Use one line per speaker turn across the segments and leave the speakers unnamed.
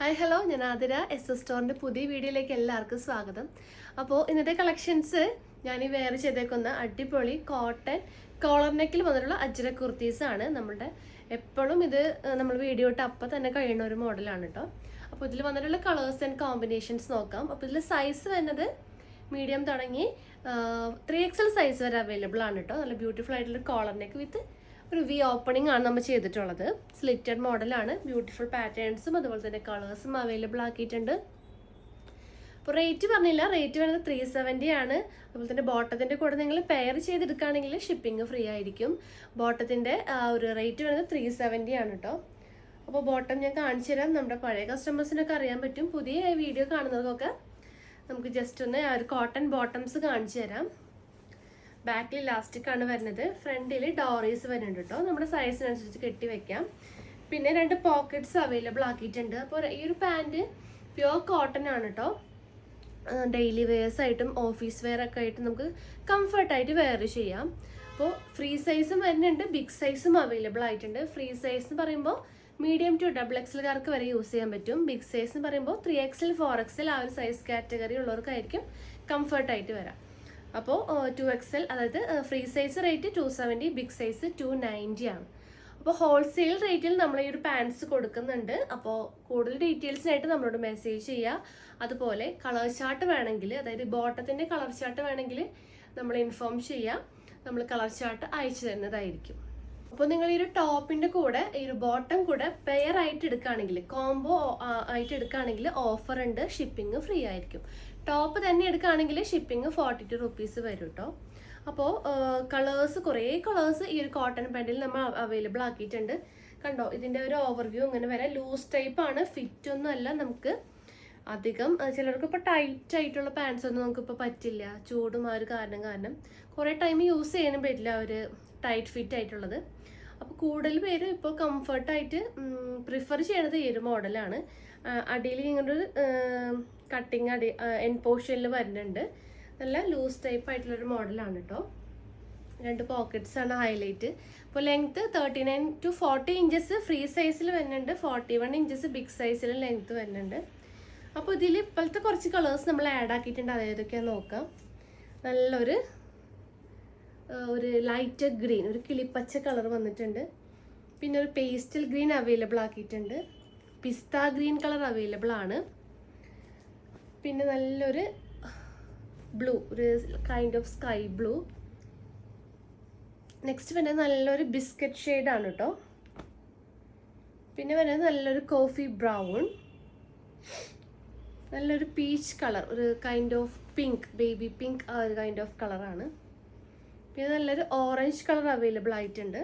Hi hello, ഞാൻ Athira. S സ്റ്റോറിൻ്റെ പുതിയ വീഡിയോയിലേക്ക് എല്ലാവർക്കും സ്വാഗതം. അപ്പോൾ ഇന്നത്തെ കളക്ഷൻസ് ഞാൻ വേറെ ചെയ്തേക്കുന്ന അടിപൊളി കോട്ടൺ കോളർ നെക്കിൽ വന്നിട്ടുള്ള അജ്രക് കുർത്തീസാണ്. നമ്മളുടെ എപ്പോഴും ഇത് നമ്മൾ വീഡിയോ ഇട്ട് അപ്പം തന്നെ കഴിയുന്ന ഒരു മോഡലാണ് കേട്ടോ. അപ്പോൾ ഇതിൽ വന്നിട്ടുള്ള കളേഴ്സ് ആൻഡ് കോമ്പിനേഷൻസ് നോക്കാം. അപ്പോൾ ഇതിൽ സൈസ് വരുന്നത് മീഡിയം തുടങ്ങി 3XL സൈസ് വരെ അവൈലബിൾ ആണ് കേട്ടോ. നല്ല ബ്യൂട്ടിഫുൾ ആയിട്ടുള്ള കോളർ നെക്ക് വിത്ത് ഒരു വി ഓപ്പണിംഗ് ആണ് നമ്മൾ ചെയ്തിട്ടുള്ളത്. സ്ലിറ്റഡ് മോഡലാണ്. ബ്യൂട്ടിഫുൾ പാറ്റേൺസും അതുപോലെ തന്നെ കളേഴ്സും അവൈലബിൾ ആക്കിയിട്ടുണ്ട്. അപ്പോൾ റേറ്റ് പറഞ്ഞില്ല, റേറ്റ് വരുന്നത് 370 ആണ്. അതുപോലെ തന്നെ ബോട്ടത്തിൻ്റെ കൂടെ നിങ്ങൾ പെയർ ചെയ്തെടുക്കുകയാണെങ്കിൽ ഷിപ്പിംഗ് ഫ്രീ ആയിരിക്കും. ബോട്ടത്തിൻ്റെ ഒരു റേറ്റ് വരുന്നത് 370 ആണ് കേട്ടോ. അപ്പോൾ ബോട്ടം ഞാൻ കാണിച്ചു തരാം. നമ്മുടെ പഴയ കസ്റ്റമേഴ്സിനൊക്കെ അറിയാൻ പറ്റും. പുതിയ വീഡിയോ കാണുന്നവർക്കൊക്കെ നമുക്ക് ജസ്റ്റ് ഒന്ന് ഒരു കോട്ടൺ ബോട്ടംസ് കാണിച്ചു തരാം. ബാക്കിൽ ഇലാസ്റ്റിക് ആണ് വരുന്നത്. ഫ്രണ്ടിൽ ഡോറീസ് വരുന്നുണ്ട് കേട്ടോ. നമ്മുടെ സൈസിനനുസരിച്ച് കെട്ടി വെക്കാം. പിന്നെ 2 പോക്കറ്റ്സ് അവൈലബിൾ ആക്കിയിട്ടുണ്ട്. അപ്പോൾ ഈ ഒരു പാൻറ് പ്യുവർ കോട്ടൺ ആണ് കേട്ടോ. ഡെയിലി വെയേഴ്സ് ആയിട്ടും ഓഫീസ് വെയർ ഒക്കെ ആയിട്ട് നമുക്ക് കംഫർട്ടായിട്ട് വെയർ ചെയ്യാം. അപ്പോൾ ഫ്രീ സൈസും വരുന്നുണ്ട്, ബിഗ് സൈസും അവൈലബിൾ ആയിട്ടുണ്ട്. ഫ്രീ സൈസ് എന്ന് പറയുമ്പോൾ മീഡിയം ടു XXLകാർക്ക് വരെ യൂസ് ചെയ്യാൻ പറ്റും. ബിഗ് സൈസ് എന്ന് പറയുമ്പോൾ 3XL 4XL ആ ഒരു സൈസ് കാറ്റഗറി ഉള്ളവർക്കായിരിക്കും കംഫർട്ടായിട്ട് വരാം. അപ്പോൾ 2XL, അതായത് free size rate 270, big size 290 ആണ്. അപ്പോൾ ഹോൾസെയിൽ റേറ്റിൽ നമ്മൾ ഈ ഒരു പാൻസ് കൊടുക്കുന്നുണ്ട്. അപ്പോൾ കൂടുതൽ ഡീറ്റെയിൽസിനായിട്ട് നമ്മളോട് മെസ്സേജ് ചെയ്യുക. അതുപോലെ കളർ ചാർട്ട് വേണമെങ്കിൽ, അതായത് ബോട്ടത്തിൻ്റെ കളർ ചാർട്ട് വേണമെങ്കിൽ നമ്മൾ ഇൻഫോം ചെയ്യുക. നമ്മൾ കളർ ചാർട്ട് അയച്ചു തരുന്നതായിരിക്കും. അപ്പോൾ നിങ്ങൾ ഈ ഒരു ടോപ്പിൻ്റെ കൂടെ ഈ ഒരു ബോട്ടം കൂടെ പെയർ ആയിട്ട് എടുക്കുകയാണെങ്കിൽ, കോംബോ ആയിട്ട് എടുക്കുകയാണെങ്കിൽ ഓഫർ ഉണ്ട്, ഷിപ്പിംഗ് ഫ്രീ ആയിരിക്കും. ടോപ്പ് തന്നെ എടുക്കുകയാണെങ്കിൽ ഷിപ്പിംഗ് 42 റുപ്പീസ് വരും കേട്ടോ. അപ്പോൾ കുറേ കളേഴ്സ് ഈ ഒരു കോട്ടൺ പാൻറ്റിൽ നമ്മൾ അവൈലബിൾ ആക്കിയിട്ടുണ്ട്. കണ്ടോ, ഇതിൻ്റെ ഒരു ഓവർവ്യൂ ഇങ്ങനെ വരാം. ലൂസ് ടൈപ്പ് ആണ്, ഫിറ്റ് ഒന്നും അല്ല. നമുക്ക് അധികം ചിലർക്ക് ഇപ്പോൾ ടൈറ്റ് ആയിട്ടുള്ള പാൻസ് ഒന്നും നമുക്കിപ്പോൾ പറ്റില്ല. ചൂടും ആ ഒരു കാരണം കുറേ ടൈം യൂസ് ചെയ്യാനും പറ്റില്ല ഒരു ടൈറ്റ് ഫിറ്റ് ആയിട്ടുള്ളത്. അപ്പോൾ കൂടുതൽ പേര് ഇപ്പോൾ കംഫർട്ടായിട്ട് പ്രിഫർ ചെയ്യണത് ഈ ഒരു മോഡലാണ്. അടിയിൽ ഇങ്ങനൊരു കട്ടിങ് എൻ പോർഷനിൽ വരുന്നുണ്ട്. നല്ല ലൂസ് ടൈപ്പ് ആയിട്ടുള്ളൊരു മോഡലാണ് കേട്ടോ. 2 പോക്കറ്റ്സ് ആണ് ഹൈലൈറ്റ്. ഇപ്പോൾ ലെങ്ത്ത് 39 to 40 ഇഞ്ചസ് ഫ്രീ സൈസിൽ വരുന്നുണ്ട്. 41 ഇഞ്ചസ് ബിഗ് സൈസിൽ ലെങ്ത്ത് വരുന്നുണ്ട്. അപ്പോൾ ഇതിൽ ഇപ്പോഴത്തെ കുറച്ച് കളേഴ്സ് നമ്മൾ ആഡ് ആക്കിയിട്ടുണ്ട്. അതേതൊക്കെയാണെന്ന് നോക്കാം. നല്ലൊരു ലൈറ്റ് ഗ്രീൻ, ഒരു കിളിപ്പച്ച കളർ വന്നിട്ടുണ്ട്. പിന്നെ ഒരു പേസ്റ്റൽ ഗ്രീൻ അവൈലബിൾ ആക്കിയിട്ടുണ്ട്. പിസ്ത ഗ്രീൻ കളർ അവൈലബിൾ ആണ്. പിന്നെ നല്ലൊരു ബ്ലൂ, ഒരു kind of sky blue. Next വരുന്നത് നല്ലൊരു ബിസ്ക്കറ്റ് ഷെയ്ഡാണ് കേട്ടോ. പിന്നെ വരുന്നത് നല്ലൊരു കോഫി ബ്രൗൺ, നല്ലൊരു പീച്ച് കളർ, ഒരു kind of pink, baby pink, ആ ഒരു കൈൻഡ് ഓഫ് കളറാണ്. പിന്നെ നല്ലൊരു ഓറഞ്ച് കളർ അവൈലബിൾ ആയിട്ടുണ്ട്.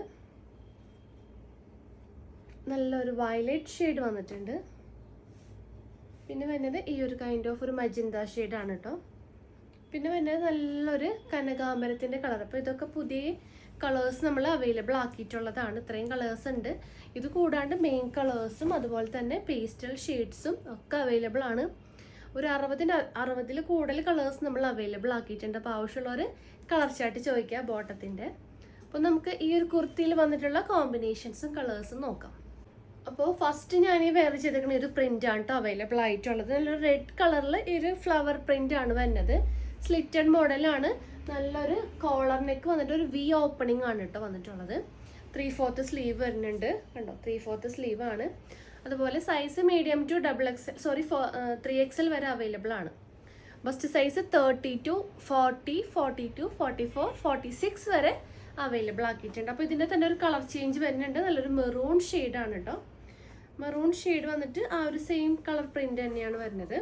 നല്ലൊരു വയലറ്റ് ഷെയ്ഡ് വന്നിട്ടുണ്ട്. പിന്നെ വരുന്നത് ഈ ഒരു കൈൻഡ് ഓഫ് ഒരു മജന്ത ഷെയ്ഡാണ് കേട്ടോ. പിന്നെ വരുന്നത് നല്ലൊരു കനകാമ്പരത്തിൻ്റെ കളർ. അപ്പോൾ ഇതൊക്കെ പുതിയ കളേഴ്സ് നമ്മൾ അവൈലബിൾ ആക്കിയിട്ടുള്ളതാണ്. ഇത്രയും കളേഴ്സ് ഉണ്ട്. ഇത് കൂടാണ്ട് മെയിൻ കളേഴ്സും അതുപോലെ തന്നെ പേസ്റ്റൽ ഷെയ്ഡ്സും ഒക്കെ അവൈലബിൾ ആണ്. ഒരു 60-ൽ കൂടുതൽ കളേഴ്സ് നമ്മൾ അവൈലബിൾ ആക്കിയിട്ടുണ്ട്. അപ്പോൾ ആവശ്യമുള്ളവർ കളർ ചാർട്ട് ചോദിക്കുക ബോട്ടത്തിൻ്റെ. അപ്പോൾ നമുക്ക് ഈ ഒരു കുർത്തിയിൽ വന്നിട്ടുള്ള കോമ്പിനേഷൻസും കളേഴ്സും നോക്കാം. അപ്പോൾ ഫസ്റ്റ് ഞാൻ ഈ വെയർ ചെയ്തേക്കുന്ന ഒരു പ്രിൻ്റ് ആണ് കേട്ടോ അവൈലബിൾ ആയിട്ടുള്ളത്. നല്ലൊരു റെഡ് കളറിൽ ഈ ഒരു ഫ്ലവർ പ്രിൻ്റ് ആണ് വരുന്നത്. സ്ലിറ്റഡ് മോഡലാണ്. നല്ലൊരു കോളർ നെക്ക് വന്നിട്ട് ഒരു വി ഓപ്പണിംഗ് ആണ് കേട്ടോ വന്നിട്ടുള്ളത്. 3/4 സ്ലീവ് വരുന്നുണ്ട്. കണ്ടോ, 3/4 സ്ലീവ് ആണ്. അതുപോലെ size medium to XXL 3XL വരെ അവൈലബിൾ ആണ്. ബസ്റ്റ് സൈസ് 30 to 40, 42, 44, 46 വരെ അവൈലബിൾ ആക്കിയിട്ടുണ്ട്. അപ്പോൾ ഇതിൻ്റെ തന്നെ ഒരു കളർ ചേഞ്ച് വരുന്നുണ്ട്. നല്ലൊരു മെറൂൺ ഷെയ്ഡാണ് കേട്ടോ. മെറൂൺ ഷെയ്ഡ് വന്നിട്ട് ആ ഒരു സെയിം കളർ പ്രിൻ്റ് തന്നെയാണ് വരുന്നത്.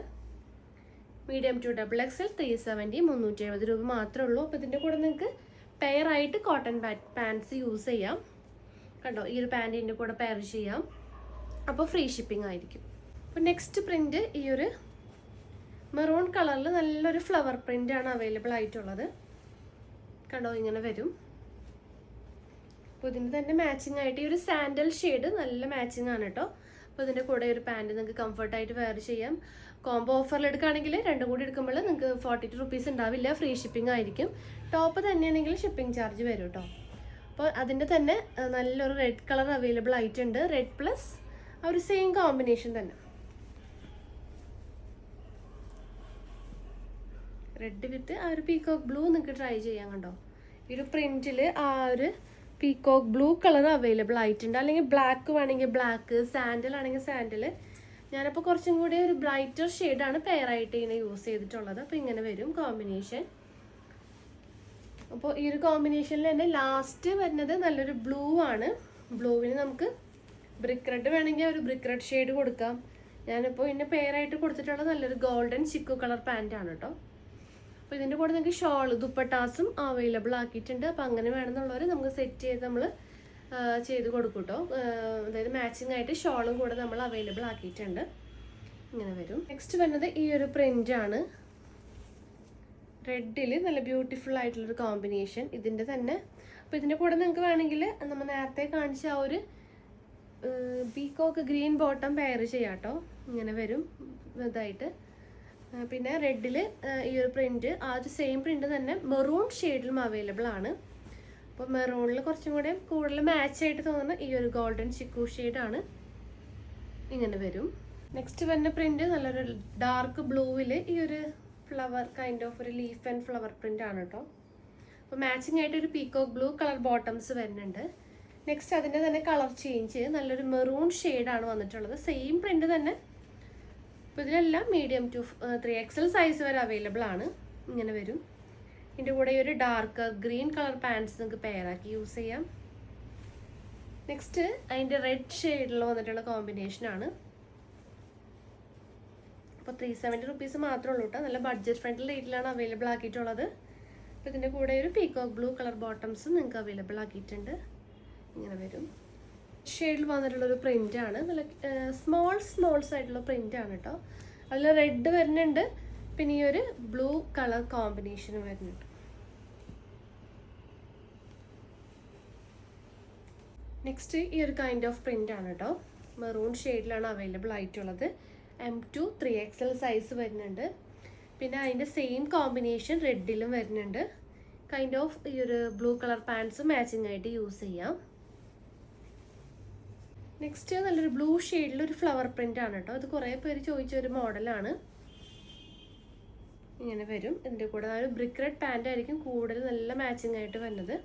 മീഡിയം ടു XXL 370, 370 രൂപ മാത്രമേ ഉള്ളൂ. അപ്പോൾ ഇതിൻ്റെ കൂടെ നിങ്ങൾക്ക് പെയർ ആയിട്ട് കോട്ടൺ പാൻസ് യൂസ് ചെയ്യാം. കണ്ടോ, ഈ ഒരു പാൻറ്റിൻ്റെ കൂടെ പെയർ ചെയ്യാം. അപ്പോൾ ഫ്രീ ഷിപ്പിംഗ് ആയിരിക്കും. അപ്പോൾ നെക്സ്റ്റ് പ്രിൻ്റ് ഈ ഒരു മെറൂൺ കളറിൽ നല്ലൊരു ഫ്ലവർ പ്രിൻ്റാണ് അവൈലബിൾ ആയിട്ടുള്ളത്. കണ്ടോ, ഇങ്ങനെ വരും. അപ്പോൾ ഇതിൻ്റെ തന്നെ മാച്ചിങ് ആയിട്ട് ഈ ഒരു സാൻഡൽ ഷെയ്ഡ് നല്ല മാച്ചിങ് ആണ് കേട്ടോ. അപ്പോൾ ഇതിൻ്റെ കൂടെ ഒരു പാൻറ് നിങ്ങൾക്ക് കംഫർട്ടായിട്ട് വെയർ ചെയ്യാം. കോംബോ ഓഫറിൽ എടുക്കുകയാണെങ്കിൽ 2 കൂടി എടുക്കുമ്പോൾ നിങ്ങൾക്ക് 42 റുപ്പീസ് ഉണ്ടാവില്ല, ഫ്രീ ഷിപ്പിംഗ് ആയിരിക്കും. ടോപ്പ് തന്നെയാണെങ്കിൽ ഷിപ്പിംഗ് ചാർജ് വരും കേട്ടോ. അപ്പോൾ അതിൻ്റെ തന്നെ നല്ലൊരു റെഡ് കളർ അവൈലബിൾ ആയിട്ടുണ്ട്. റെഡ് പ്ലസ് ആ ഒരു സെയിം കോമ്പിനേഷൻ തന്നെ. റെഡ് വിത്ത് ആ ഒരു പീകോക്ക് ബ്ലൂ നിങ്ങൾക്ക് ട്രൈ ചെയ്യാൻ കണ്ടോ. ഈ ഒരു പ്രിന്റിൽ ആ ഒരു പീകോക്ക് ബ്ലൂ കളർ അവൈലബിൾ ആയിട്ടുണ്ട്. അല്ലെങ്കിൽ ബ്ലാക്ക് വേണമെങ്കിൽ ബ്ലാക്ക്, സാൻഡൽ ആണെങ്കിൽ സാൻഡൽ. ഞാനപ്പോൾ കുറച്ചും കൂടി ഒരു ബ്രൈറ്റർ ഷെയ്ഡാണ് പെയറായിട്ട് ഇങ്ങനെ യൂസ് ചെയ്തിട്ടുള്ളത്. അപ്പോൾ ഇങ്ങനെ വരും കോമ്പിനേഷൻ. അപ്പോൾ ഈ ഒരു കോമ്പിനേഷനിൽ തന്നെ ലാസ്റ്റ് വരുന്നത് നല്ലൊരു ബ്ലൂ ആണ്. ബ്ലൂവിന് നമുക്ക് ബ്രിക്ക് റെഡ് വേണമെങ്കിൽ ഒരു ബ്രിക്ക് റെഡ് ഷെയ്ഡ് കൊടുക്കാം. ഞാനിപ്പോൾ ഇതിൻ്റെ പെയറായിട്ട് കൊടുത്തിട്ടുള്ള നല്ലൊരു ഗോൾഡൻ ചിക്കു കളർ പാൻറ്റാണ് കേട്ടോ. അപ്പോൾ ഇതിൻ്റെ കൂടെ നിങ്ങൾക്ക് ഷോൾ ദുപ്പട്ടാസും അവൈലബിൾ ആക്കിയിട്ടുണ്ട്. അപ്പോൾ അങ്ങനെ വേണമെന്നുള്ളവർ നമുക്ക് സെറ്റ് ചെയ്ത് നമ്മൾ ചെയ്ത് കൊടുക്കും കേട്ടോ. അതായത് മാച്ചിങ് ആയിട്ട് ഷോളും കൂടെ നമ്മൾ അവൈലബിൾ ആക്കിയിട്ടുണ്ട്. ഇങ്ങനെ വരും. നെക്സ്റ്റ് വരുന്നത് ഈ ഒരു പ്രിൻ്റാണ്. റെഡിൽ നല്ല ബ്യൂട്ടിഫുൾ ആയിട്ടുള്ളൊരു കോമ്പിനേഷൻ ഇതിൻ്റെ തന്നെ. അപ്പോൾ ഇതിൻ്റെ കൂടെ നിങ്ങൾക്ക് വേണമെങ്കിൽ നമ്മൾ നേരത്തെ കാണിച്ച ആ ഒരു പീകോക്ക് ഗ്രീൻ ബോട്ടം പെയർ ചെയ്യാം കേട്ടോ. ഇങ്ങനെ വരും ഇതായിട്ട്. പിന്നെ റെഡിൽ ഈ ഒരു പ്രിൻറ്റ് ആ ഒരു സെയിം പ്രിൻറ്റ് തന്നെ മെറൂൺ ഷെയ്ഡിലും അവൈലബിൾ ആണ്. അപ്പോൾ മെറൂണിൽ കുറച്ചും കൂടെ കൂടുതൽ മാച്ചായിട്ട് തോന്നുന്ന ഈ ഒരു ഗോൾഡൻ ചിക്കു ഷെയ്ഡാണ്. ഇങ്ങനെ വരും. നെക്സ്റ്റ് വരുന്ന പ്രിൻറ്റ് നല്ലൊരു ഡാർക്ക് ബ്ലൂവിൽ ഈ ഒരു ഫ്ലവർ കൈൻഡ് ഓഫ് ഒരു ലീഫ് ആൻഡ് ഫ്ലവർ പ്രിൻ്റ് ആണ് കേട്ടോ. അപ്പോൾ മാച്ചിങ് ആയിട്ട് ഒരു പീകോക്ക് ബ്ലൂ കളർ ബോട്ടംസ് വരുന്നുണ്ട്. നെക്സ്റ്റ് അതിൻ്റെ തന്നെ കളർ ചേഞ്ച് നല്ലൊരു മെറൂൺ ഷെയ്ഡാണ് വന്നിട്ടുള്ളത്. സെയിം പ്രിൻറ്റ് തന്നെ. അപ്പോൾ ഇതിലെല്ലാം മീഡിയം ടു 3XL സൈസ് വരെ അവൈലബിൾ ആണ്. ഇങ്ങനെ വരും. ഇതിൻ്റെ കൂടെ ഈ ഒരു ഡാർക്ക് ഗ്രീൻ കളർ പാൻറ്റ്സ് നിങ്ങൾക്ക് പെയറാക്കി യൂസ് ചെയ്യാം. നെക്സ്റ്റ് അതിൻ്റെ റെഡ് ഷെയ്ഡിൽ വന്നിട്ടുള്ള കോമ്പിനേഷനാണ്. അപ്പോൾ 370 റുപ്പീസ് മാത്രമേ ഉള്ളൂ കേട്ടോ. നല്ല ബഡ്ജറ്റ് ഫ്രണ്ട്ലി റേറ്റിലാണ് അവൈലബിൾ ആക്കിയിട്ടുള്ളത്. അപ്പോൾ ഇതിൻ്റെ കൂടെ ഒരു പീകോക്ക് ബ്ലൂ കളർ ബോട്ടംസും നിങ്ങൾക്ക് അവൈലബിൾ ആക്കിയിട്ടുണ്ട്. ഇങ്ങനെ വരും. ഷെയ്ഡിൽ വന്നിട്ടുള്ളൊരു പ്രിൻ്റാണ്. നല്ല സ്മോൾസ് ആയിട്ടുള്ള പ്രിൻ്റാണ് കേട്ടോ. അതിൽ റെഡ് വരുന്നുണ്ട്, പിന്നെ ഈ ഒരു ബ്ലൂ കളർ കോമ്പിനേഷനും വരുന്നുണ്ട്. നെക്സ്റ്റ് ഈ ഒരു കൈൻഡ് ഓഫ് പ്രിൻ്റാണ് കേട്ടോ. മെറൂൺ ഷെയ്ഡിലാണ് അവൈലബിൾ ആയിട്ടുള്ളത്. M2 3XL സൈസ് വരുന്നുണ്ട്. പിന്നെ അതിൻ്റെ സെയിം കോമ്പിനേഷൻ റെഡിലും വരുന്നുണ്ട്. കൈൻഡ് ഓഫ് ഈ ഒരു ബ്ലൂ കളർ പാൻറ്റ്സ് മാച്ചിങ് ആയിട്ട് യൂസ് ചെയ്യാം. നെക്സ്റ്റ് നല്ലൊരു ബ്ലൂ ഷെയ്ഡിലൊരു ഫ്ലവർ പ്രിൻ്റ് ആണ് കേട്ടോ. ഇത് കുറേ പേര് ചോദിച്ചൊരു മോഡലാണ്. ഇങ്ങനെ വരും. ഇതിൻ്റെ കൂടെ ഒരു ബ്രിക്ക് റെഡ് പാൻ്റ് ആയിരിക്കും കൂടുതൽ നല്ല മാച്ചിങ് ആയിട്ട് വരുന്നത്.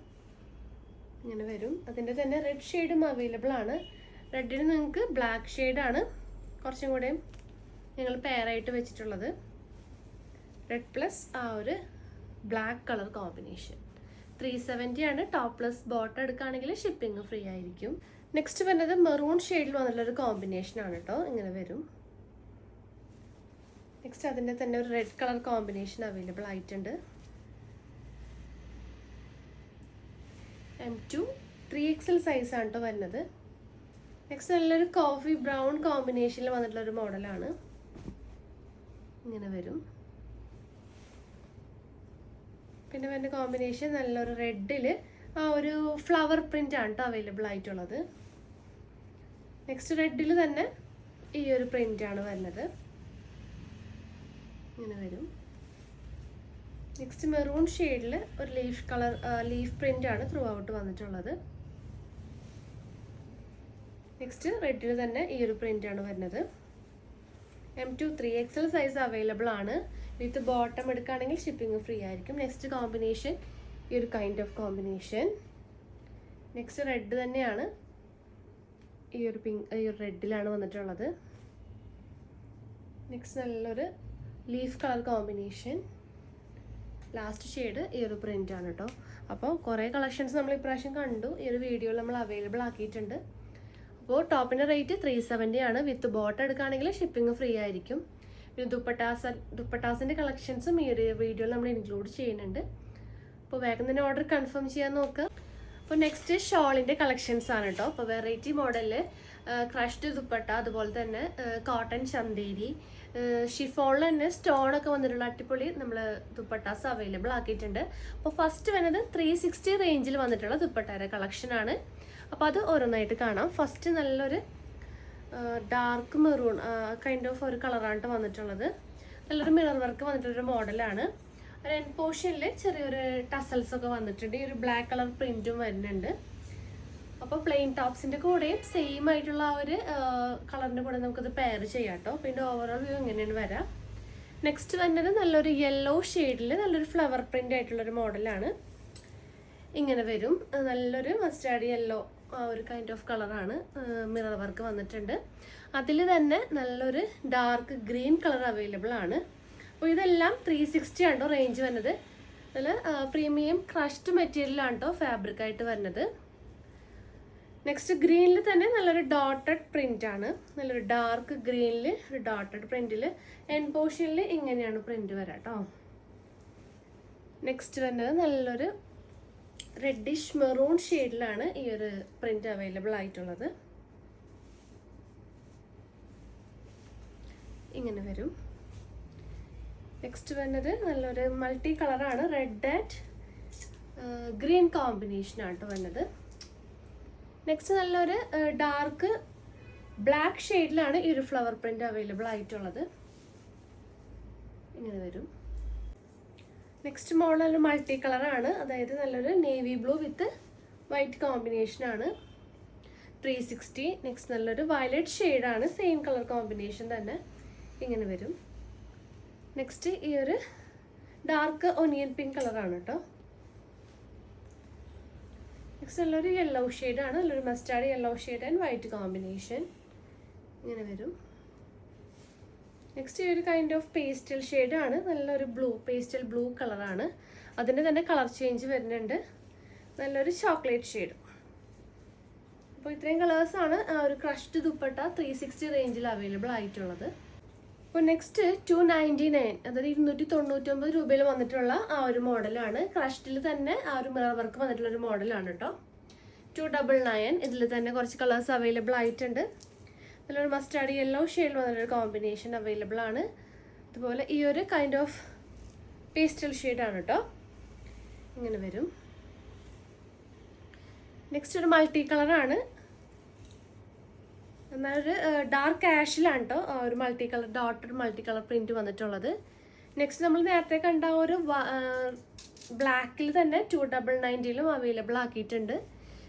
ഇങ്ങനെ വരും. അതിൻ്റെ തന്നെ റെഡ് ഷെയ്ഡും അവൈലബിൾ ആണ്. റെഡിന് നിങ്ങൾക്ക് ബ്ലാക്ക് ഷെയ്ഡാണ് കുറച്ചും കൂടെയും ഞങ്ങൾ പെയറായിട്ട് വെച്ചിട്ടുള്ളത്. റെഡ് പ്ലസ് ആ ഒരു ബ്ലാക്ക് കളർ കോമ്പിനേഷൻ. 370 ആണ്. ടോപ്പ് പ്ലസ് ബോട്ടം എടുക്കുകയാണെങ്കിൽ ഷിപ്പിംഗ് ഫ്രീ ആയിരിക്കും. നെക്സ്റ്റ് വരുന്നത് മെറൂൺ ഷെയ്ഡിൽ വന്നിട്ടുള്ളൊരു കോമ്പിനേഷനാണ് കേട്ടോ. ഇങ്ങനെ വരും. നെക്സ്റ്റ് അതിൻ്റെ തന്നെ ഒരു റെഡ് കളർ കോമ്പിനേഷൻ അവൈലബിൾ ആയിട്ടുണ്ട്. M2 3XL സൈസാണ് കേട്ടോ വരുന്നത്. നെക്സ്റ്റ് നല്ലൊരു കോഫി ബ്രൗൺ കോമ്പിനേഷനിൽ വന്നിട്ടുള്ളൊരു മോഡലാണ്. ഇങ്ങനെ വരും. പിന്നെ വരുന്ന കോമ്പിനേഷൻ നല്ലൊരു റെഡിൽ ആ ഒരു ഫ്ലവർ പ്രിൻ്റ് ആണ് കേട്ടോ അവൈലബിൾ ആയിട്ടുള്ളത്. നെക്സ്റ്റ് റെഡിൽ തന്നെ ഈ ഒരു പ്രിൻ്റാണ് വരുന്നത്. ഇങ്ങനെ വരും. നെക്സ്റ്റ് മെറൂൺ ഷെയ്ഡിൽ ഒരു ലീഫ് പ്രിൻ്റാണ് ത്രൂ ഔട്ട് വന്നിട്ടുള്ളത്. നെക്സ്റ്റ് റെഡിൽ തന്നെ ഈ ഒരു പ്രിൻ്റാണ് വരുന്നത്. M2 3XL സൈസ് അവൈലബിൾ ആണ്. വിത്ത് ബോട്ടം എടുക്കുകയാണെങ്കിൽ ഷിപ്പിംഗ് ഫ്രീ ആയിരിക്കും. നെക്സ്റ്റ് കോമ്പിനേഷൻ ഈ ഒരു kind of combination. Next red തന്നെയാണ്. ഈ ഒരു റെഡിലാണ് വന്നിട്ടുള്ളത്. നെക്സ്റ്റ് നല്ലൊരു leaf colour combination. Last shade ഈ ഒരു പ്രിൻ്റ് ആണ് കേട്ടോ. അപ്പോൾ കുറേ കളക്ഷൻസ് നമ്മൾ ഇപ്രാവശ്യം കണ്ടു. ഈ ഒരു വീഡിയോയിൽ നമ്മൾ അവൈലബിൾ ആക്കിയിട്ടുണ്ട്. അപ്പോൾ ടോപ്പിൻ്റെ റേറ്റ് 370 ആണ്. വിത്ത് ബോട്ടം എടുക്കുകയാണെങ്കിൽ ഷിപ്പിംഗ് ഫ്രീ ആയിരിക്കും. പിന്നെ ദുപ്പട്ടാസിൻ്റെ കളക്ഷൻസും ഈ ഒരു വീഡിയോയിൽ നമ്മൾ ഇൻക്ലൂഡ് ചെയ്യുന്നുണ്ട്. അപ്പോൾ വേഗം തന്നെ ഓർഡർ കൺഫേം ചെയ്യാൻ നോക്കുക. അപ്പോൾ നെക്സ്റ്റ് ഷോളിൻ്റെ കളക്ഷൻസ് ആണ് കേട്ടോ. അപ്പോൾ വെറൈറ്റി മോഡലിൽ ക്രഷ്ഡ് ദുപ്പട്ട, അതുപോലെ തന്നെ കോട്ടൺ ചന്തേരി, ഷിഫോണിൽ തന്നെ സ്റ്റോണൊക്കെ വന്നിട്ടുള്ള അടിപൊളി നമ്മൾ ദുപ്പട്ടാസ് അവൈലബിൾ ആക്കിയിട്ടുണ്ട്. അപ്പോൾ ഫസ്റ്റ് വരുന്നത് 360 റേഞ്ചിൽ വന്നിട്ടുള്ള ദുപ്പട്ടയുടെ കളക്ഷനാണ്. അപ്പോൾ അത് ഓരോന്നായിട്ട് കാണാം. ഫസ്റ്റ് നല്ലൊരു ഡാർക്ക് മെറൂൺ കൈൻഡ് ഓഫ് ഒരു കളറാണ് വന്നിട്ടുള്ളത്. നല്ലൊരു മിറർ വർക്ക് വന്നിട്ടുള്ളൊരു മോഡലാണ്. ഒരു എൻ പോർഷനിൽ ചെറിയൊരു ടസൽസ് ഒക്കെ വന്നിട്ടുണ്ട്. ഈ ഒരു ബ്ലാക്ക് കളർ പ്രിൻറ്റും വരുന്നുണ്ട്. അപ്പോൾ പ്ലെയിൻ ടോപ്സിൻ്റെ കൂടെയും സെയിം ആയിട്ടുള്ള ആ ഒരു കളറിൻ്റെ കൂടെ നമുക്കത് പെയർ ചെയ്യാം കേട്ടോ. പിന്നെ ഓവറോൾ വ്യൂ ഇങ്ങനെയാണ് വരാം. നെക്സ്റ്റ് വരുന്നത് നല്ലൊരു യെല്ലോ ഷെയ്ഡിൽ നല്ലൊരു ഫ്ലവർ പ്രിൻ്റ് ആയിട്ടുള്ളൊരു മോഡലാണ്. ഇങ്ങനെ വരും. നല്ലൊരു മസ്റ്റാർഡ് യെല്ലോ ആ ഒരു കൈൻഡ് ഓഫ് കളറാണ്. മിറർ വർക്ക് വന്നിട്ടുണ്ട്. അതിൽ തന്നെ നല്ലൊരു ഡാർക്ക് ഗ്രീൻ കളർ അവൈലബിൾ ആണ്. അപ്പോൾ ഇതെല്ലാം 360 ആണ് റേഞ്ച് വരുന്നത്. അതിൽ പ്രീമിയം ക്രഷ്ഡ് മെറ്റീരിയലാണ് കേട്ടോ ഫാബ്രിക് ആയിട്ട് വരുന്നത്. നെക്സ്റ്റ് ഗ്രീനിൽ തന്നെ നല്ലൊരു ഡോട്ടഡ് പ്രിന്റ് ആണ്. നല്ലൊരു ഡാർക്ക് ഗ്രീനിൽ ഒരു ഡോട്ടഡ് പ്രിന്റിൽ എൻഡ് പോർഷനിൽ ഇങ്ങനെയാണ് പ്രിന്റ് വരാം കേട്ടോ. നെക്സ്റ്റ് വരുന്നത് നല്ലൊരു റെഡിഷ് മെറൂൺ ഷെയ്ഡിലാണ് ഈ ഒരു പ്രിന്റ് അവൈലബിൾ ആയിട്ടുള്ളത്. ഇങ്ങനെ വരും. നെക്സ്റ്റ് വരുന്നത് നല്ലൊരു മൾട്ടി കളറാണ്. റെഡ് ആൻഡ് ഗ്രീൻ കോമ്പിനേഷൻ ആട്ടോ വരുന്നത്. നെക്സ്റ്റ് നല്ലൊരു ഡാർക്ക് ബ്ലാക്ക് ഷെയ്ഡിലാണ് ഈ ഒരു ഫ്ലവർ പ്രിന്റ് അവൈലബിൾ ആയിട്ടുള്ളത്. ഇങ്ങനെ വരും. നെക്സ്റ്റ് മോഡൽ ഒരു മൾട്ടി കളറാണ്. അതായത് നല്ലൊരു നേവി ബ്ലൂ വിത്ത് വൈറ്റ് കോമ്പിനേഷനാണ്. 360. നെക്സ്റ്റ് നല്ലൊരു വയലറ്റ് ഷെയ്ഡാണ്. സെയിം കളർ കോമ്പിനേഷൻ തന്നെ. ഇങ്ങനെ വരും. നെക്സ്റ്റ് ഈ ഒരു ഡാർക്ക് ഒനിയൻ പിങ്ക് കളറാണ് കേട്ടോ. നെക്സ്റ്റ് നല്ലൊരു യെല്ലോ ഷെയ്ഡാണ്. നല്ലൊരു mustard yellow shade and white combination. ഇങ്ങനെ വരും. നെക്സ്റ്റ് ഈ ഒരു കൈൻഡ് ഓഫ് പേസ്റ്റൽ ഷെയ്ഡാണ്. നല്ലൊരു പേസ്റ്റൽ ബ്ലൂ കളറാണ്. അതിൻ്റെ തന്നെ കളർ ചേഞ്ച് വരുന്നുണ്ട്. നല്ലൊരു ചോക്ലേറ്റ് ഷെയ്ഡ്. അപ്പോൾ ഇത്രയും കളേഴ്സാണ് ആ ഒരു ക്രഷ്ഡ് ദുപ്പട്ട 360 റേഞ്ചിൽ അവൈലബിൾ ആയിട്ടുള്ളത്. അപ്പോൾ നെക്സ്റ്റ് 299, അതായത് 299 രൂപയിൽ വന്നിട്ടുള്ള ആ ഒരു മോഡലാണ്. ക്രഷ്ഡിൽ തന്നെ ആ ഒരു മിറർ വർക്ക് വന്നിട്ടുള്ള ഒരു മോഡലാണ് കേട്ടോ. 299. ഇതിൽ തന്നെ കുറച്ച് കളേഴ്സ് അവൈലബിൾ ആയിട്ടുണ്ട്. നല്ലൊരു മസ്റ്റാർഡ് യെല്ലോ ഷെയ്ഡിൽ വന്നിട്ടൊരു കോമ്പിനേഷൻ അവൈലബിൾ ആണ്. അതുപോലെ ഈ ഒരു കൈൻഡ് ഓഫ് പേസ്റ്റൽ ഷെയ്ഡാണ് കേട്ടോ. ഇങ്ങനെ വരും. നെക്സ്റ്റ് ഒരു മൾട്ടി കളറാണ്. നല്ലൊരു ഡാർക്ക് ആഷിലാണ് കേട്ടോ ഒരു multi colour dotted multi colour print വന്നിട്ടുള്ളത്. നെക്സ്റ്റ് നമ്മൾ നേരത്തെ കണ്ട ഒരു ബ്ലാക്കിൽ തന്നെ 299 അവൈലബിൾ ആക്കിയിട്ടുണ്ട്.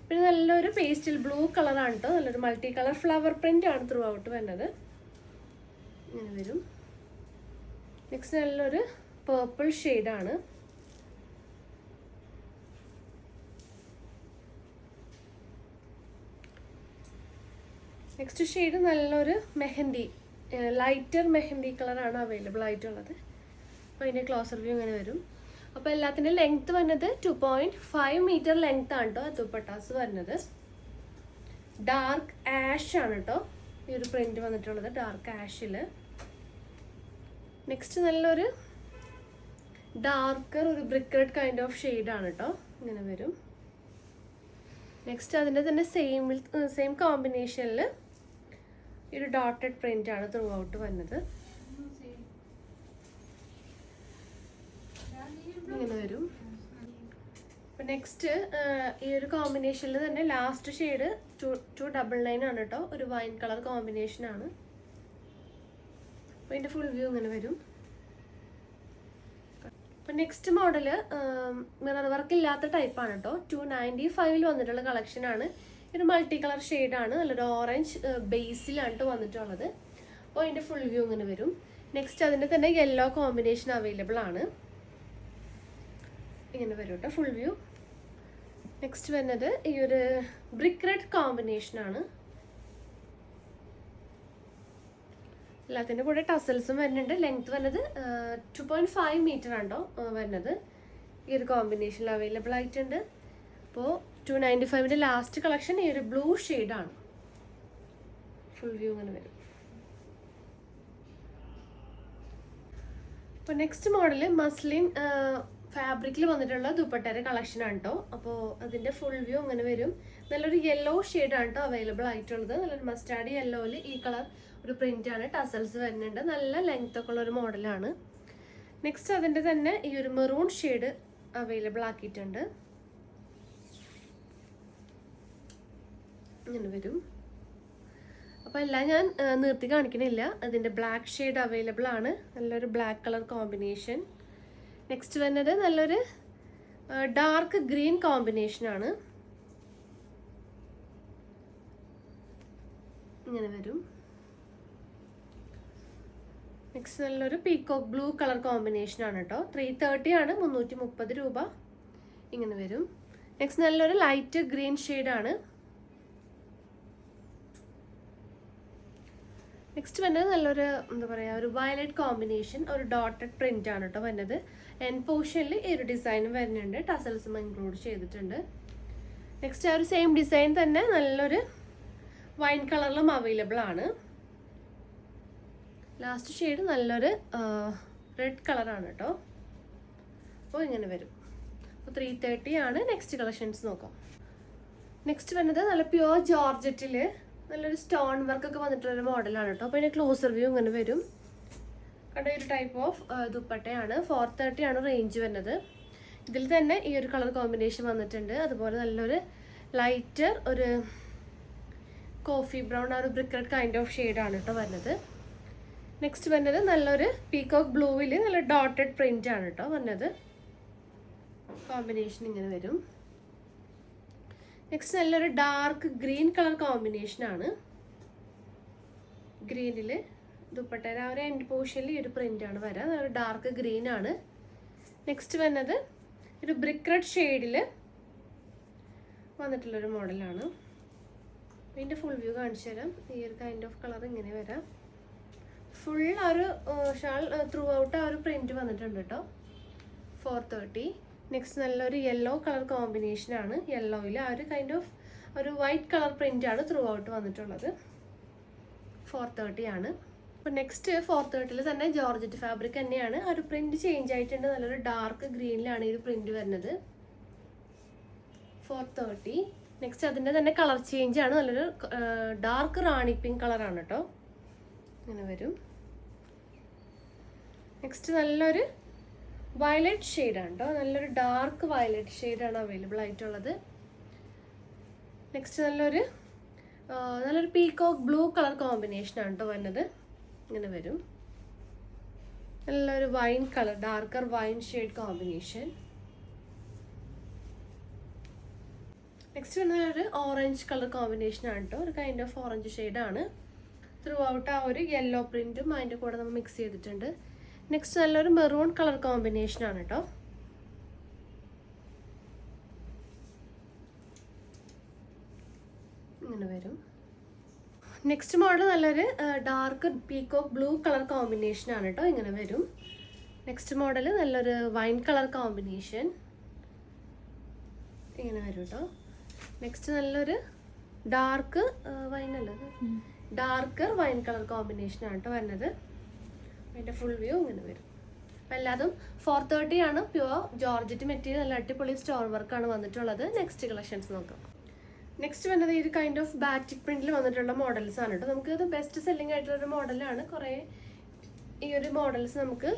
പിന്നെ നല്ലൊരു പേസ്റ്റൽ ബ്ലൂ കളറാണ് കേട്ടോ. നല്ലൊരു മൾട്ടി കളർ ഫ്ലവർ പ്രിന്റ് ആണ് ത്രൂ ഔട്ട് വരുന്നത്. ഇങ്ങനെ വരും. നെക്സ്റ്റ് നല്ലൊരു പേർപ്പിൾ ഷെയ്ഡാണ്. നെക്സ്റ്റ് ഷെയ്ഡ് നല്ലൊരു മെഹന്തി ലൈറ്റർ മെഹന്തി കളറാണ് അവൈലബിൾ ആയിട്ടുള്ളത്. അപ്പോൾ അതിൻ്റെ ക്ലോസർ വ്യൂ ഇങ്ങനെ വരും. അപ്പോൾ എല്ലാത്തിൻ്റെ ലെങ്ത് വരുന്നത് 2.5 മീറ്റർ ലെങ്ത് ആണ് കേട്ടോ ദുപ്പട്ടാസ് വരുന്നത്. ഡാർക്ക് ആഷ് ആണ് കേട്ടോ ഈ ഒരു പ്രിന്റ് വന്നിട്ടുള്ളത്. ഡാർക്ക് ആഷിൽ നെക്സ്റ്റ് നല്ലൊരു ഡാർക്കർ ഒരു ബ്രിക്ക് റെഡ് കൈൻഡ് ഓഫ് ഷെയ്ഡാണ് കേട്ടോ. ഇങ്ങനെ വരും. നെക്സ്റ്റ് അതിൻ്റെ തന്നെ സെയിം കോമ്പിനേഷനിൽ ഈ ഒരു ഡോട്ടഡ് പ്രിന്റ് ആണ് ത്രൂ ഔട്ട് വരുന്നത്. ഇങ്ങനെ വരും. അപ്പോൾ നെക്സ്റ്റ് ഈ ഒരു കോമ്പിനേഷനിൽ തന്നെ ലാസ്റ്റ് ഷെയ്ഡ് 299 ആണ് കേട്ടോ. ഒരു വൈൻ കളർ കോമ്പിനേഷൻ ആണ്. അപ്പോൾ ഇതിൻ്റെ ഫുൾ വ്യൂ ഇങ്ങനെ വരും. അപ്പോൾ നെക്സ്റ്റ് മോഡല് മിറർ വർക്ക് ഇല്ലാത്ത ടൈപ്പാണ് കേട്ടോ. 295 വന്നിട്ടുള്ള കളക്ഷനാണ്. ഒരു മൾട്ടി കളർ ഷെയ്ഡാണ്. നല്ലൊരു ഓറഞ്ച് ബേസിലാണ് വന്നിട്ടുള്ളത്. അപ്പോൾ അതിൻ്റെ ഫുൾ വ്യൂ ഇങ്ങനെ വരും. നെക്സ്റ്റ് അതിൻ്റെ തന്നെ യെല്ലോ കോമ്പിനേഷൻ അവൈലബിൾ ആണ്. ഇങ്ങനെ വരും കേട്ടോ ഫുൾ വ്യൂ. നെക്സ്റ്റ് വരുന്നത് ഈ ഒരു ബ്രിക്ക് റെഡ് കോമ്പിനേഷനാണ്. എല്ലാത്തിൻ്റെ കൂടെ ടസൽസും വരുന്നുണ്ട്. ലെങ്ത് വരുന്നത് 2.5 മീറ്റർ ആണോ വരുന്നത്. ഈ ഒരു കോമ്പിനേഷനിൽ അവൈലബിൾ ആയിട്ടുണ്ട്. അപ്പോൾ 295ൻ്റെ ലാസ്റ്റ് കളക്ഷൻ ഈ ഒരു ബ്ലൂ ഷെയ്ഡാണ്. ഫുൾ വ്യൂ ഇങ്ങനെ വരും. അപ്പോൾ നെക്സ്റ്റ് മോഡല് മസ്ലിൻ ഫാബ്രിക്കിൽ വന്നിട്ടുള്ള ദുപ്പട്ടയുടെ കളക്ഷനാണ് കേട്ടോ. അപ്പോൾ അതിൻ്റെ ഫുൾ വ്യൂ ഇങ്ങനെ വരും. നല്ലൊരു യെല്ലോ ഷെയ്ഡാണ് കേട്ടോ അവൈലബിൾ ആയിട്ടുള്ളത്. നല്ലൊരു മസ്റ്റാർഡ് യെല്ലോയിൽ ഈ കളർ ഒരു പ്രിൻ്റാണ്. ടസൽസ് വരുന്നുണ്ട്. നല്ല ലെങ്ത് ഒക്കെ ഉള്ള ഒരു മോഡലാണ്. നെക്സ്റ്റ് അതിൻ്റെ തന്നെ ഈ ഒരു മെറൂൺ ഷെയ്ഡ് അവൈലബിൾ ആക്കിയിട്ടുണ്ട്. ഇങ്ങനെ വരും. അപ്പോൾ എല്ലാം ഞാൻ നിർത്തി കാണിക്കണില്ല. അതിൻ്റെ ബ്ലാക്ക് ഷെയ്ഡ് അവൈലബിൾ ആണ്. നല്ലൊരു ബ്ലാക്ക് കളർ കോമ്പിനേഷൻ. നെക്സ്റ്റ് വരുന്നത് നല്ലൊരു ഡാർക്ക് ഗ്രീൻ കോമ്പിനേഷനാണ്. ഇങ്ങനെ വരും. നെക്സ്റ്റ് നല്ലൊരു പീകോക്ക് ബ്ലൂ കളർ കോമ്പിനേഷൻ ആണ് കേട്ടോ. 330 ആണ്, 330 രൂപ ഇങ്ങനെ വരും. നെക്സ്റ്റ് നല്ലൊരു ലൈറ്റ് ഗ്രീൻ ഷെയ്ഡാണ്. നെക്സ്റ്റ് വരുന്നത് നല്ലൊരു എന്താ പറയുക, ഒരു വയലറ്റ് കോമ്പിനേഷൻ, ഒരു ഡോട്ടഡ് പ്രിന്റ് ആണ് കേട്ടോ വരുന്നത്. എൻഡ് പോർഷനിൽ ഈ ഒരു ഡിസൈനും വരുന്നുണ്ട്, ടസൽസും ഇൻക്ലൂഡ് ചെയ്തിട്ടുണ്ട്. നെക്സ്റ്റ് ആ ഒരു സെയിം ഡിസൈൻ തന്നെ നല്ലൊരു വൈൻ കളറിലും അവൈലബിൾ ആണ്. ലാസ്റ്റ് ഷെയ്ഡ് നല്ലൊരു റെഡ് കളറാണ് കേട്ടോ. അപ്പോൾ ഇങ്ങനെ വരും. അപ്പോൾ 330 ആണ്. നെക്സ്റ്റ് കളക്ഷൻസ് നോക്കാം. നെക്സ്റ്റ് വരുന്നത് നല്ല പ്യുവർ ജോർജറ്റിൽ നല്ലൊരു സ്റ്റോൺ വർക്കൊക്കെ വന്നിട്ടുള്ളൊരു മോഡലാണ് കേട്ടോ. അപ്പോൾ ഇതിൻ്റെ ക്ലോസർ വ്യൂ ഇങ്ങനെ വരും. കണ്ട ഒരു ടൈപ്പ് ഓഫ് ദുപ്പട്ടയാണ്. 430 ആണ് റേഞ്ച് വരുന്നത്. ഇതിൽ തന്നെ ഈ ഒരു കളർ കോമ്പിനേഷൻ വന്നിട്ടുണ്ട്. അതുപോലെ നല്ലൊരു ലൈറ്റർ ഒരു കോഫി ബ്രൗൺ, ആ ഒരു ബ്രിക്ക് റെഡ് കൈൻഡ് ഓഫ് ഷെയ്ഡാണ് കേട്ടോ വരുന്നത്. നെക്സ്റ്റ് വരുന്നത് നല്ലൊരു പീകോക്ക് ബ്ലൂവിൽ നല്ല ഡോട്ടഡ് പ്രിന്റ് ആണ് കേട്ടോ വരുന്നത്. കോമ്പിനേഷൻ ഇങ്ങനെ വരും. നെക്സ്റ്റ് നല്ലൊരു ഡാർക്ക് ഗ്രീൻ കളർ കോമ്പിനേഷൻ ആണ്. ഗ്രീനിൽ ദുപ്പട്ട ആ ഒരു എൻഡ് പോർഷനിൽ ഈ ഒരു പ്രിന്റ് ആണ് വരിക. നല്ലൊരു ഡാർക്ക് ഗ്രീൻ ആണ്. നെക്സ്റ്റ് വരുന്നത് ഒരു ബ്രിക്ക് റെഡ് ഷെയ്ഡിൽ വന്നിട്ടുള്ളൊരു മോഡലാണ്. ഇതിൻ്റെ ഫുൾ വ്യൂ കാണിച്ചു തരാം. ഈ ഒരു കൈൻഡ് ഓഫ് കളർ ഇങ്ങനെ വരാം. ഫുൾ ആ ഒരു ഷാൾ ത്രൂ ഔട്ട് ആ ഒരു പ്രിന്റ് വന്നിട്ടുണ്ട് കേട്ടോ. 430. നെക്സ്റ്റ് നല്ലൊരു യെല്ലോ കളർ കോമ്പിനേഷൻ ആണ്. യെല്ലോയിൽ ആ ഒരു കൈൻഡ് ഓഫ് ഒരു വൈറ്റ് കളർ പ്രിന്റ് ആണ് ത്രൂ ഔട്ട് വന്നിട്ടുള്ളത്. 430 ആണ്. അപ്പോൾ നെക്സ്റ്റ് 430 തന്നെ ജോർജറ്റ് ഫാബ്രിക് തന്നെയാണ്. ആ ഒരു പ്രിന്റ് ചേഞ്ച് ആയിട്ടുണ്ട്. നല്ലൊരു ഡാർക്ക് ഗ്രീനിലാണ് ഈ ഒരു പ്രിന്റ് വരുന്നത്. 430. നെക്സ്റ്റ് അതിൻ്റെ തന്നെ കളർ ചേഞ്ച് ആണ്. നല്ലൊരു ഡാർക്ക് റാണി പിങ്ക് കളറാണ് കേട്ടോ. ഇങ്ങനെ വരും. നെക്സ്റ്റ് നല്ലൊരു വയലറ്റ് ഷെയ്ഡാണ് കേട്ടോ. നല്ലൊരു ഡാർക്ക് വയലറ്റ് ഷെയ്ഡാണ് അവൈലബിൾ ആയിട്ടുള്ളത്. നെക്സ്റ്റ് നല്ലൊരു പീകോക്ക് ബ്ലൂ കളർ കോമ്പിനേഷനാണ് കേട്ടോ വരുന്നത്. ഇങ്ങനെ വരും. നല്ലൊരു wine colour, darker wine shade combination. Next നല്ലൊരു ഓറഞ്ച് കളർ കോമ്പിനേഷൻ ആണ് കേട്ടോ. ഒരു കൈൻഡ് ഓഫ് ഓറഞ്ച് ഷെയ്ഡാണ്. ത്രൂ ഔട്ട് ആ ഒരു യെല്ലോ പ്രിന്റും അതിൻ്റെ കൂടെ നമ്മൾ മിക്സ് ചെയ്തിട്ടുണ്ട്. നെക്സ്റ്റ് നല്ലൊരു മെറൂൺ കളർ കോമ്പിനേഷൻ ആണ് കേട്ടോ. ഇങ്ങനെ വരും. നെക്സ്റ്റ് മോഡൽ നല്ലൊരു dark peacock blue colour combination ആണ് കേട്ടോ. ഇങ്ങനെ വരും. നെക്സ്റ്റ് മോഡൽ നല്ലൊരു വൈൻ കളർ കോമ്പിനേഷൻ ഇങ്ങനെ വരും കേട്ടോ. നെക്സ്റ്റ് നല്ലൊരു ഡാർക്ക് വൈൻ അല്ലത് ഡാർക്കർ വൈൻ കളർ കോമ്പിനേഷൻ ആണ് കേട്ടോ വരുന്നത്. അതിൻ്റെ ഫുൾ വ്യൂ ഇങ്ങനെ വരും. അപ്പം എല്ലാതും 430 ആണ്. പ്യുവർ ജോർജറ്റ് മെറ്റീരിയൽ, നല്ല അടിപൊളി സ്റ്റോൺ വർക്കാണ് വന്നിട്ടുള്ളത്. നെക്സ്റ്റ് കളക്ഷൻസ് നോക്കാം. നെക്സ്റ്റ് വരുന്നത് ഈ ഒരു കൈൻഡ് ഓഫ് ബാറ്റിക് പ്രിന്റിൽ വന്നിട്ടുള്ള മോഡൽസ് ആണ് കേട്ടോ. നമുക്ക് ഇത് ബെസ്റ്റ് സെല്ലിംഗ് ആയിട്ടുള്ളൊരു മോഡലാണ്. കുറേ ഈ ഒരു മോഡൽസ് നമുക്ക്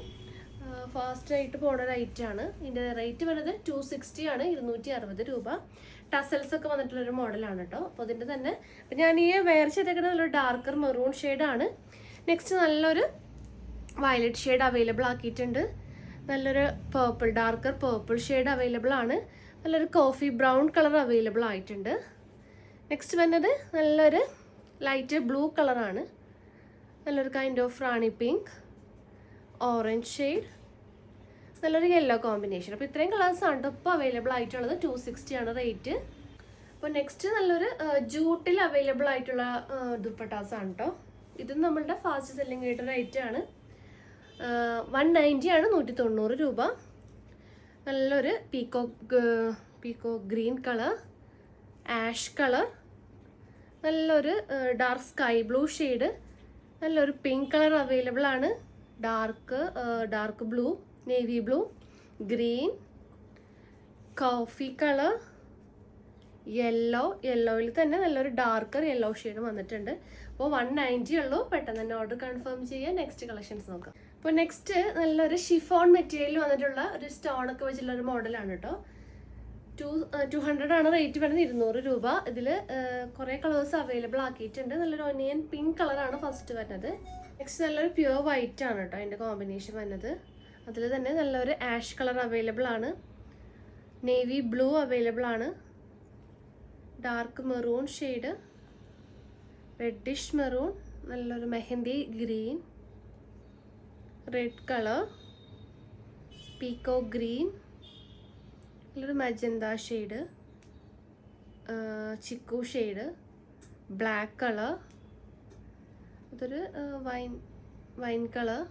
ഫാസ്റ്റ് ആയിട്ട് പോകുന്ന ഒരു ഐറ്റം ആണ്. ഇതിൻ്റെ റേറ്റ് വരുന്നത് 260 ആണ്, 260 രൂപ. ടസൽസ് ഒക്കെ വന്നിട്ടുള്ളൊരു മോഡലാണ് കേട്ടോ. അപ്പോൾ അതിൻ്റെ തന്നെ അപ്പം ഞാൻ ഈ വെയർ ചെയ്തേക്കുന്നത് നല്ലൊരു ഡാർക്കർ മെറൂൺ ഷെയ്ഡാണ്. നെക്സ്റ്റ് നല്ലൊരു വയലറ്റ് ഷെയ്ഡ് അവൈലബിൾ ആക്കിയിട്ടുണ്ട്. നല്ലൊരു purple, darker purple shade available ആണ്. നല്ലൊരു കോഫി ബ്രൗൺ കളർ അവൈലബിൾ ആയിട്ടുണ്ട്. നെക്സ്റ്റ് വരുന്നത് നല്ലൊരു ലൈറ്റ് ബ്ലൂ കളറാണ്. നല്ലൊരു kind of Rani pink, orange shade, നല്ലൊരു യെല്ലോ കോമ്പിനേഷൻ. അപ്പോൾ ഇത്രയും കളേഴ്സാണ് ഇപ്പോൾ അവൈലബിൾ ആയിട്ടുള്ളത്. 260 ആണ് റേറ്റ്. അപ്പോൾ നെക്സ്റ്റ് നല്ലൊരു ജൂട്ടിൽ അവൈലബിൾ ആയിട്ടുള്ള ദുപ്പട്ടാസാണ് കേട്ടോ. ഇതും നമ്മളുടെ ഫാസ്റ്റ് സെല്ലിംഗ് ആയിട്ട് റേറ്റ് ആണ്. 190 ആണ്, 190 രൂപ. നല്ലൊരു peacock green colour, ash colour, നല്ലൊരു ഡാർക്ക് സ്കൈ ബ്ലൂ ഷെയ്ഡ്, നല്ലൊരു പിങ്ക് കളർ അവൈലബിൾ ആണ്. Dark blue, navy blue, green, coffee colour, യെല്ലോയിൽ തന്നെ നല്ലൊരു ഡാർക്കർ യെല്ലോ ഷെയ്ഡ് വന്നിട്ടുണ്ട്. അപ്പോൾ 190 ഉള്ളൂ. പെട്ടെന്ന് തന്നെ ഓർഡർ കൺഫേം ചെയ്യുക. നെക്സ്റ്റ് കളക്ഷൻസ് നോക്കാം. അപ്പോൾ നെക്സ്റ്റ് നല്ലൊരു ഷിഫോൺ മെറ്റീരിയൽ വന്നിട്ടുള്ള ഒരു സ്റ്റോണൊക്കെ വെച്ചിട്ടുള്ള ഒരു മോഡലാണ് കേട്ടോ. 200 ആണ് റേറ്റ് വരുന്നത്, 200 രൂപ. ഇതിൽ കുറേ കളേഴ്സ് അവൈലബിൾ ആക്കിയിട്ടുണ്ട്. നല്ലൊരു ഒനിയൻ പിങ്ക് കളറാണ് ഫസ്റ്റ് വരുന്നത്. നെക്സ്റ്റ് നല്ലൊരു പ്യുവർ വൈറ്റ് ആണ് കേട്ടോ അതിൻ്റെ കോമ്പിനേഷൻ വരുന്നത്. അതിൽ തന്നെ നല്ലൊരു ആഷ് കളർ അവൈലബിൾ ആണ്. നേവി ബ്ലൂ അവൈലബിൾ ആണ്. Dark maroon shade, reddish maroon, നല്ലൊരു mehndi green, red colour, peacock green, നല്ലൊരു magenta shade, chikoo shade, black colour, അതൊരു wine colour,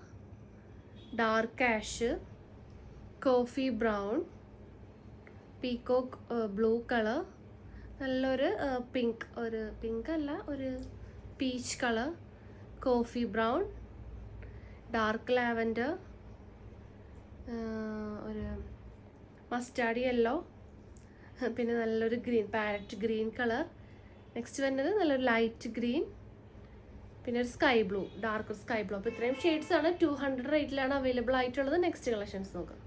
dark ash, coffee brown, peacock blue colour, നല്ലൊരു പിങ്ക്, ഒരു pink അല്ല ഒരു peach colour, coffee brown, dark lavender, ഒരു mustard yellow, പിന്നെ നല്ലൊരു green parrot green colour. Next വരുന്നത് നല്ലൊരു ലൈറ്റ് ഗ്രീൻ, പിന്നെ ഒരു sky blue, dark sky blue. അപ്പോൾ ഇത്രയും ഷെയ്ഡ്സാണ് 200 റേറ്റിലാണ് അവൈലബിൾ ആയിട്ടുള്ളത്. നെക്സ്റ്റ് കളക്ഷൻസ് നോക്കാം.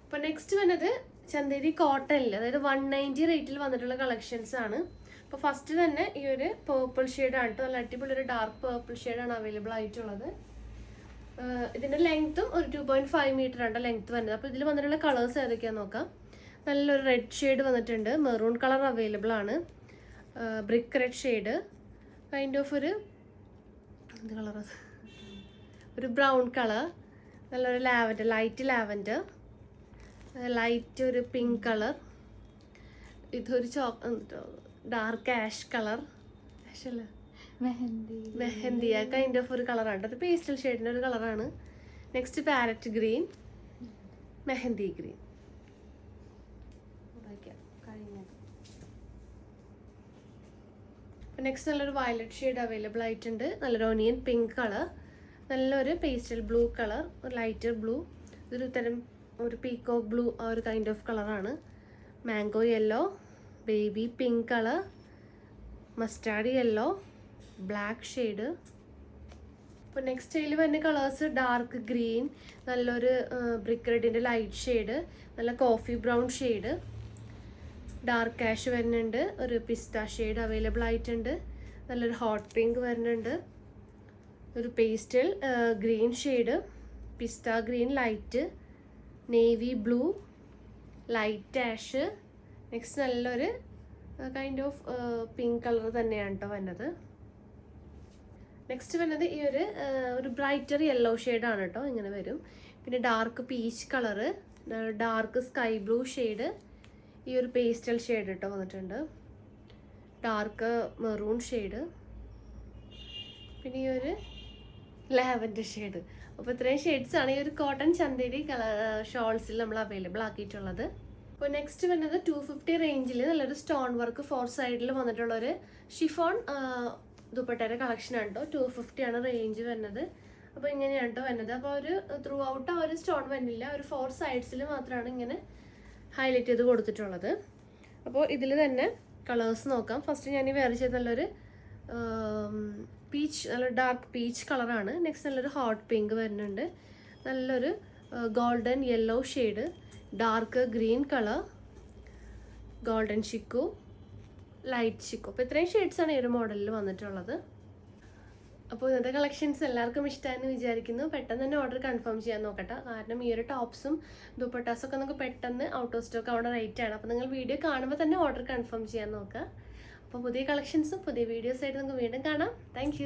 അപ്പോൾ നെക്സ്റ്റ് വരുന്നത് ചന്തേരി കോട്ടണിൽ, അതായത് 190 റേറ്റിൽ വന്നിട്ടുള്ള കളക്ഷൻസ് ആണ്. അപ്പോൾ ഫസ്റ്റ് തന്നെ ഈ ഒരു പേർപ്പിൾ ഷെയ്ഡാണ് കേട്ടോ, നല്ല അടിപൊളി ഒരു ഡാർക്ക് പേർപ്പിൾ ഷെയ്ഡാണ് അവൈലബിൾ ആയിട്ടുള്ളത്. ഇതിൻ്റെ ലെങ്ത്തും ഒരു 2.5 മീറ്റർ ആണ് ലെങ്ത്ത് വരുന്നത്. അപ്പോൾ ഇതിൽ വന്നിട്ടുള്ള കളേഴ്സ് ഏതൊക്കെയാണെന്ന് നോക്കാം. നല്ലൊരു റെഡ് ഷെയ്ഡ് വന്നിട്ടുണ്ട്, മെറൂൺ കളർ അവൈലബിൾ ആണ്, brick red shade, kind of ഒരു എന്ത് കളറാ, ഒരു ബ്രൗൺ കളർ, നല്ലൊരു ലാവൻഡർ, ലൈറ്റ് ലാവൻഡർ, ലൈറ്റ് ഒരു പിങ്ക് കളർ, ഇതൊരു ഡാർക്ക് ആഷ് കളർ, ആഷല്ല മെഹന്തി കൈൻഡ് ഓഫ് ഒരു കളറാണ്, അത് പേസ്റ്റൽ ഷെയ്ഡിൻ്റെ ഒരു കളറാണ്. Next parrot green, mehndi green. Next നല്ലൊരു വയലറ്റ് ഷെയ്ഡ് അവൈലബിൾ ആയിട്ടുണ്ട്, നല്ലൊരു ഓണിയൻ പിങ്ക് കളർ, നല്ലൊരു പേസ്റ്റൽ ബ്ലൂ കളർ, ഒരു ലൈറ്റർ ബ്ലൂ, ഇതൊരു തരം ഒരു പീക്കോക്ക് ബ്ലൂ ആ ഒരു കൈൻഡ് ഓഫ് കളറാണ്, mango yellow, baby pink colour, mustard yellow, black shade. അപ്പോൾ നെക്സ്റ്റ് ഇതിൽ വരുന്ന കളേഴ്സ് ഡാർക്ക് ഗ്രീൻ, നല്ലൊരു ബ്രിക്ക് റെഡിൻ്റെ ലൈറ്റ് ഷെയ്ഡ്, നല്ല coffee brown shade, dark ash വരുന്നുണ്ട്, ഒരു പിസ്ത ഷെയ്ഡ് അവൈലബിൾ ആയിട്ടുണ്ട്, നല്ലൊരു ഹോട്ട് പിങ്ക് വരുന്നുണ്ട്, ഒരു pastel green shade, pista green light, navy blue, light ash. Next നല്ലൊരു കൈൻഡ് ഓഫ് പിങ്ക് കളർ തന്നെയാണ് കേട്ടോ വരുന്നത്. നെക്സ്റ്റ് വരുന്നത് ഈ ഒരു ബ്രൈറ്റർ യെല്ലോ ഷെയ്ഡാണ് കേട്ടോ, ഇങ്ങനെ വരും. പിന്നെ dark peach colour, dark sky blue shade, ഈ ഒരു പേസ്റ്റൽ ഷെയ്ഡ് കേട്ടോ വന്നിട്ടുണ്ട്, ഡാർക്ക് മെറൂൺ ഷെയ്ഡ്, പിന്നെ ഈ ഒരു ലാവൻഡർ ഷെയ്ഡ്. അപ്പോൾ ഇത്രയും ഷെയ്ഡ്സാണ് ഈ ഒരു കോട്ടൺ ചന്തേരി ഷോൾസിൽ നമ്മൾ അവൈലബിൾ ആക്കിയിട്ടുള്ളത്. അപ്പോൾ നെക്സ്റ്റ് വരുന്നത് 250 റേഞ്ചിൽ നല്ലൊരു സ്റ്റോൺ വർക്ക് 4 സൈഡിൽ വന്നിട്ടുള്ളൊരു ഷിഫോൺ ദുപ്പട്ടയുടെ കളക്ഷനാണ് കേട്ടോ. 250 ആണ് റേഞ്ച് വരുന്നത്. അപ്പോൾ ഇങ്ങനെയാണ് കേട്ടോ വരുന്നത്. അപ്പോൾ ഒരു ത്രൂ ഔട്ട് ആ ഒരു സ്റ്റോൺ വരുന്നില്ല, ഒരു 4 സൈഡ്സിൽ മാത്രമാണ് ഇങ്ങനെ ഹൈലൈറ്റ് ചെയ്ത് കൊടുത്തിട്ടുള്ളത്. അപ്പോൾ ഇതിൽ തന്നെ കളേഴ്സ് നോക്കാം. ഫസ്റ്റ് ഞാൻ ഈ വെയർ ചെയ്ത് നല്ലൊരു പീച്ച്, നല്ല ഡാർക്ക് പീച്ച് കളറാണ്. നെക്സ്റ്റ് നല്ലൊരു ഹോട്ട് പിങ്ക് വരുന്നുണ്ട്, നല്ലൊരു golden yellow shade, dark green colour, golden chikoo, light chikoo. അപ്പോൾ ഇത്രയും ഷെയ്ഡ്സാണ് ഈ ഒരു മോഡലിൽ വന്നിട്ടുള്ളത്. അപ്പോൾ ഇന്നത്തെ കളക്ഷൻസ് എല്ലാവർക്കും ഇഷ്ടമായെന്ന് വിചാരിക്കുന്നു. പെട്ടെന്ന് തന്നെ ഓർഡർ കൺഫേം ചെയ്യാൻ നോക്കട്ടെ, കാരണം ഈ ഒരു ടോപ്സും ദുപ്പട്ടാസൊക്കെ നമുക്ക് പെട്ടെന്ന് ഔട്ട് ഓഫ് സ്റ്റോക്ക് ആവുന്ന റേറ്റ് ആണ്. അപ്പോൾ നിങ്ങൾ വീഡിയോ കാണുമ്പോൾ തന്നെ ഓർഡർ കൺഫേം ചെയ്യാൻ നോക്കുക. അപ്പോൾ പുതിയ കളക്ഷൻസും പുതിയ വീഡിയോസായിട്ട് നമുക്ക് വീണ്ടും കാണാം. താങ്ക്